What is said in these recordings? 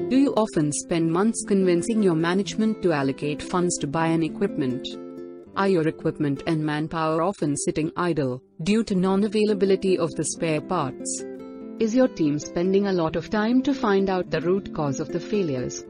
Do you often spend months convincing your management to allocate funds to buy an equipment? Are your equipment and manpower often sitting idle due to non-availability of the spare parts? Is your team spending a lot of time to find out the root cause of the failures?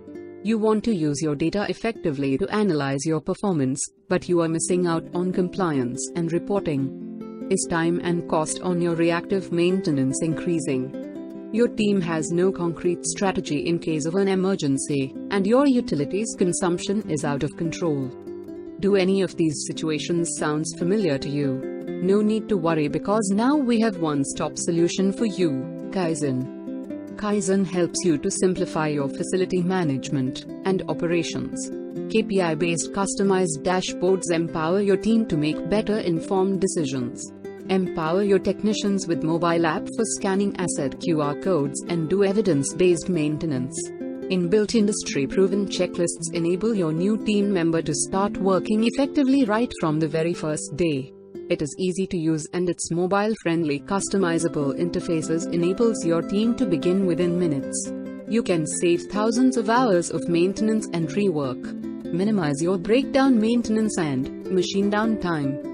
You want to use your data effectively to analyze your performance, but you are missing out on compliance and reporting. Is time and cost on your reactive maintenance increasing? Your team has no concrete strategy in case of an emergency, and your utilities consumption is out of control. Do any of these situations sounds familiar to you? No need to worry, because now we have one-stop solution for you, Kaizen. Kaizen helps you to simplify your facility management and operations. KPI-based customized dashboards empower your team to make better informed decisions. Empower your technicians with mobile app for scanning asset QR codes and do evidence-based maintenance. Inbuilt industry-proven checklists enable your new team member to start working effectively right from the very first day. It is easy to use, and its mobile-friendly customizable interfaces enables your team to begin within minutes. You can save thousands of hours of maintenance and rework. Minimize your breakdown maintenance and machine downtime.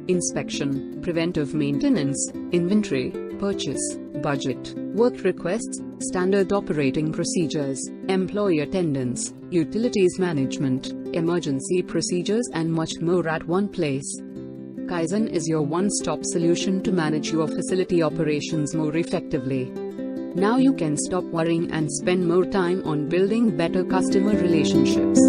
Inspection, preventive maintenance, inventory, purchase, budget, work requests, standard operating procedures, employee attendance, utilities management, emergency procedures, and much more at one place. Kaizen is your one-stop solution to manage your facility operations more effectively. Now you can stop worrying and spend more time on building better customer relationships.